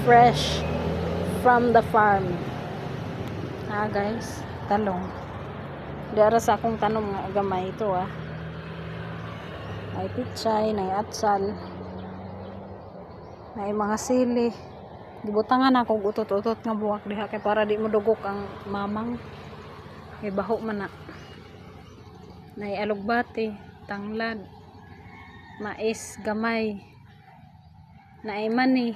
fresh from the farm. Guys, talong. Dara sa akong tanong nga gamay ito May pichay, may atsal, may mga sili. Gibutangan ako utot-utot nga buwak diha kay para di mo dugok ang mamang. Kay baho man na. May alugbati, tanglad, mais, gamay, naay mani.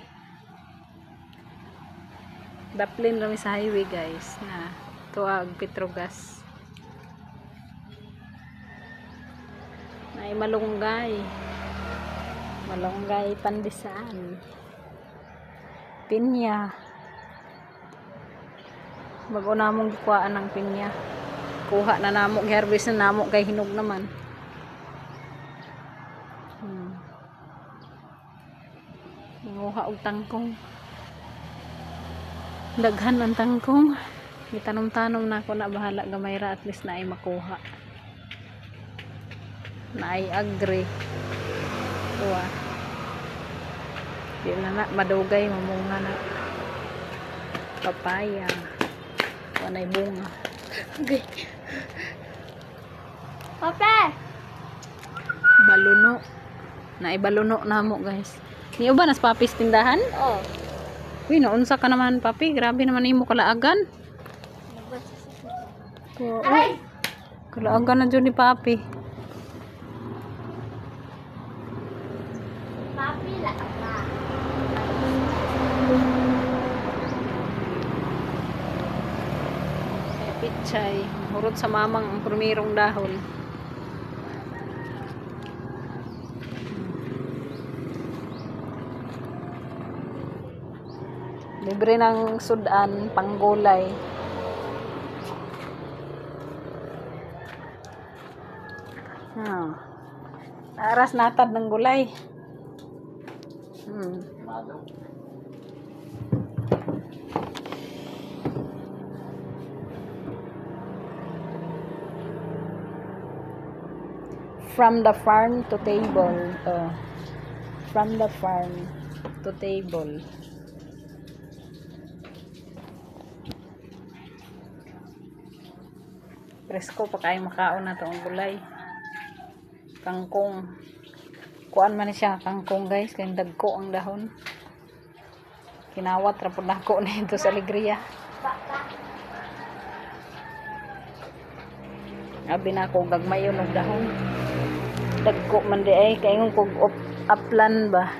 Daplin rami sa highway guys na tuag Petrogas. Naay malunggay. Malunggay pandesal. Pinya. Bago namong gikuhaan ng pinya. Kuha na namo, harvest na namo kay hinog naman. Nanguha og tangkong. Daghan ang tangkong. Gitanom-tanom na ako na bahala gamay ra at least na ay makuha. Na ay agri. Di na madugay, mamunga na. Papaya. Wanay bunga. Okay. Papa! Baluno. Naibaluno na mo guys. Niyo ba nas papis tindahan? Oh. Uy, naunsa ka naman papi. Grabe naman imo kalaagan. Ay! Kalaagan na dyan ni papi. Papi lah apa? Pichay. Hurot sa mamang ang primerong dahon. Libre ng sudan, panggulay. Aras natad ng gulay. From the farm to table. From the farm to table. Presko pa kayo makaon na itong gulay. Kangkong. Kuan man siya kangkong guys. Kaya dagko ang dahon. Kinawat rapod na ako na ito sa alegria. Abi na ako gagmayon og dahon. Dagko man di ay. Kaya yung uplan ba.